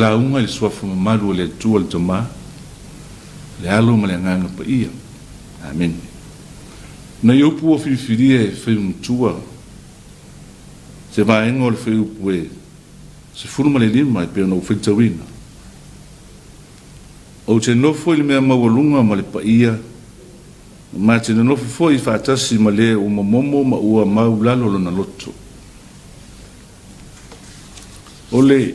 la unga le suafa mamalu le tua le toma le alo ma le nganga pa ia. Amen. Na yopu o whiwhirie whi tua se vaenga le whi upue se furuma le lima e peo no whitawina. O te nofo ili mea mawalunga ma le pa ia ma te nofo fo i whaatasi ma le o mamomo ma ua mau lalo na loto. O le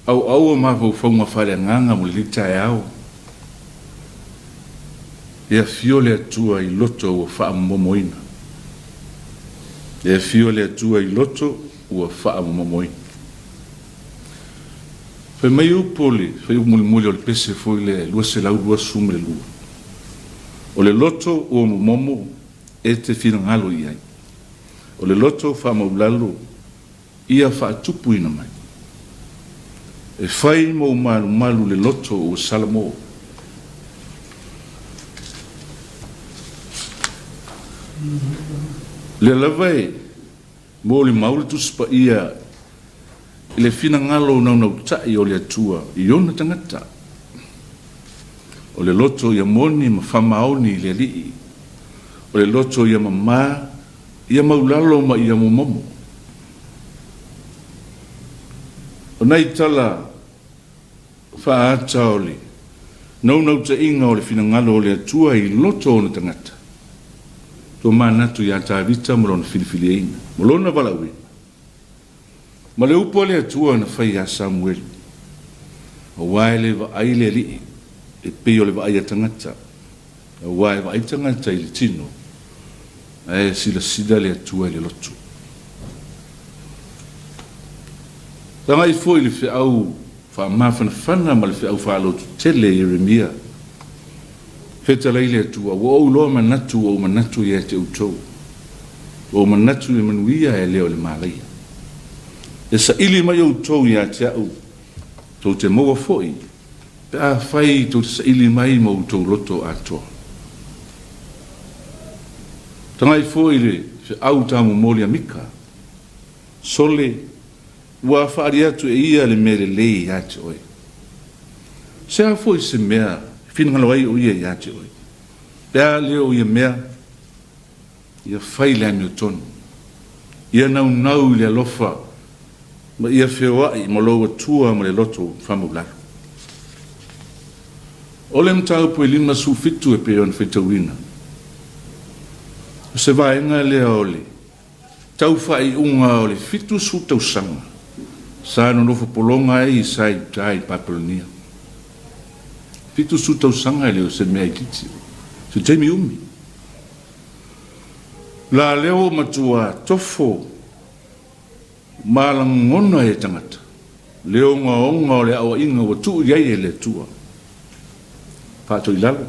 au mafu whaunga whare nganga mo le lita e au. Ea fio le atua i loto ua wha momoina. Ea fio le atua i loto ua wha momoina. Whai mai upole, whai umuli o le pese foi le lua se lau lua sume le lua. O le loto ua momo e te whina ngalo i ai. O le loto wha maulalo ia wha tupu ina mai. E whai mo malu le loto o Salamo. Le lavai mo le maule tuspa ia le fina ngalo nau tai o le atua i ona tangata. O le loto ia moni ma whamaoni le lii. O le loto ia mamā ia maulalo ma ia momomo. O nei tala whaata o le nau ta inga o le fina ngalo o le atua i loto o na tangata. Tō mānatu i ata vita marona filifili eina. Malona valawi. Ma le upo le atua na whai a Samuel. O wae le wa aile li e peo le wa aia tangata. O wae wa aia tangata i le tino. E sila le atua i le lotu. Tanga i fo i le whiau wha mawhana ma le whiau wha lotu tele Jeremia. Feta leile atua, wa o loa manatu o manatu i te utou. O manatu i manuia e leo le malaia. E sa ili mai o utou i te au, tau te moa foi, pe a whai tau te sa ili mai mo utou loto atoa. Tangai foi le, fe au tamu moli amika, sole, ua whaari atu e ia le mele lei i te oi. Se a foi se mea, fina ngalawai o ia i ate oi. Pea leo ia mea, ia whai le ame o tonu. Ia nau le alofa, ma ia whiawai ma loa tua ma le loto whamularo. O le mtau po e lima su fitu e peo na whitawina. Se vaenga lea ole, tau whai unga ole fitu su tau sanga. Sa no nofo polonga e i sai tai Papalonia. Fitu su tau sanga leo se mea ikiti. Se teimi umi. La leo matua tofo malangona e tangata. Leo ngā onga o le awa inga wa tuu iai e le tua. Whātou ilalo.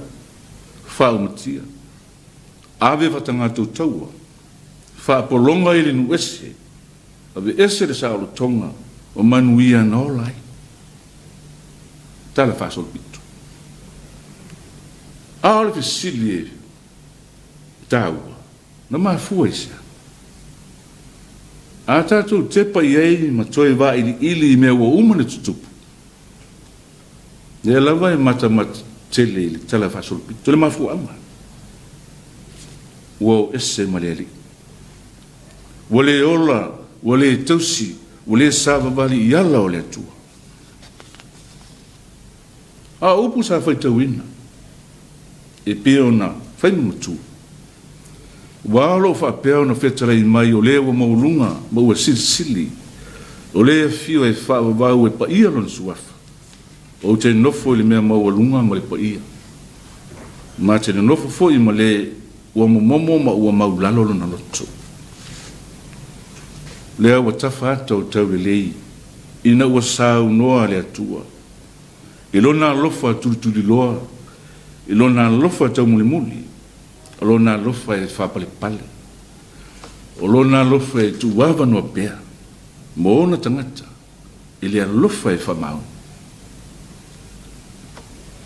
Whāu matia. Ave whatangatou taua. Whāpolonga i le nu ese. Ave ese le saolo tonga o manuia na olai. Tala whāsol pitu. Aole fisili e taua. Na maa fua isa. A tātou tepa iei ma toi wā ili mea ua umane tutupu. Lea lava e mata tele ili tala whasolpi. Tole maa fua ama. Ua o ese ma lea li. Wale ola, wale tausi, wale sāwa wali i ala o lea tua. A upu sa whaitawina. E peo na whaimumutu. Walo fa peo na whetara mai o lewa maulunga, maua sili. O lea fio e whaavavau e pa ia lona suafa. O te nofo ili mea maulunga ma le pa ia. Ma te nofo fo i ma le ua momomo ma ua maulalo lona loto. Lea ua tafa ata o tau le lei. Ina ua sau noa le atua. Ilona lofa tulituli loa. Ilona lofa tau muli muli. Olona lofa e whapale pale. Olona lofa e tu wawa noa pea. Moona tangata. Ili a lofa e whamau.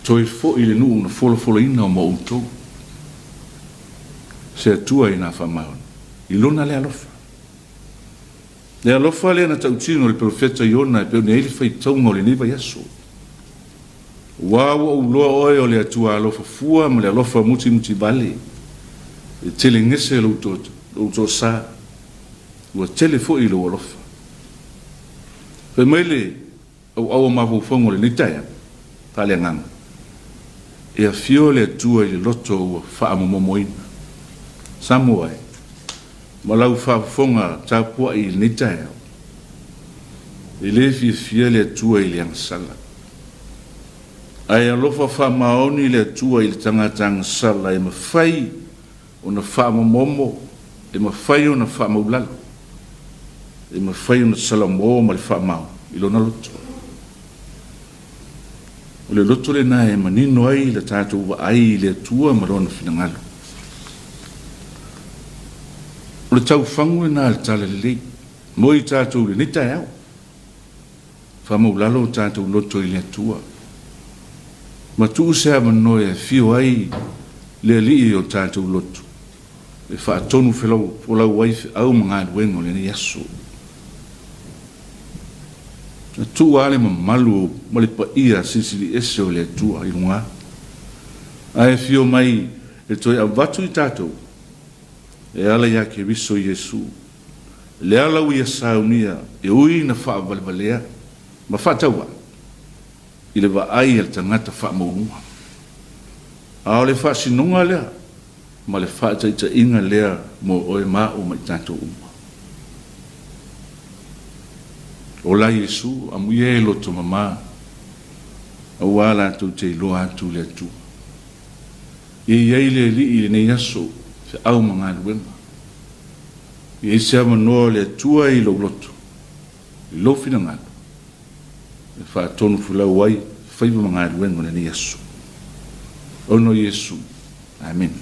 Toi fo ili nuu na folo ina o mo utou. Se atua ina whamau. Ilona lea lofa. Le alofa le na tautino le profeta Iona pe ne ile fai tongo le niva Yesu. Wa o lo o le atua alofa fua ma le alofa muti bali. E tele ngese lo to sa. Wa tele fo ilo alofa. Pe mele o ma vo fongo le nitaya. Tale ngang. E a fio le atua le loto fa momoina. Samoa. Malau fa fonga tapua I nitaya. Ele fia le atua I le angsala. Ai alofa fa maoni le atua I le tangata angsala e mawhai o na fa momo e mawhai o na fa maulalo. E mawhai o na salamo ma le fa mau I lona loto. O le loto le na e manino ai le tātou wa ai le atua ma lona finangalo. O le tau whangu e nā le tala le lei. Mo I tātou le nita e au. Whamau lalo tātou loto I le atua. Ma tuu se ama noe e fio ai le li o tātou loto. E wha atonu whelau o lau waife au mga aduengo le ni yaso. Na tuu ale ma malu ma le pa ia sisili ese o le atua I lunga. A e fio mai e toi a watu I tātou. E ala ia ke viso Yesu. Le ala ui a saunia e ui na wha valvalea. Ma wha taua. I le wa ai al tangata wha maunua. A o le wha sinunga lea. Ma le wha taita inga lea mo oe maa o mai tātou uma. O la Yesu a muie e loto mama. A wala tu te loa atu le atu. Iei le li I le ne yaso. Se au mga luenga. I se ama noa le atua I lo loto. I lo fina ngalo. E wha tonu fulau wai, whaiva mga luenga le ni Yesu. Ono Yesu. Amen.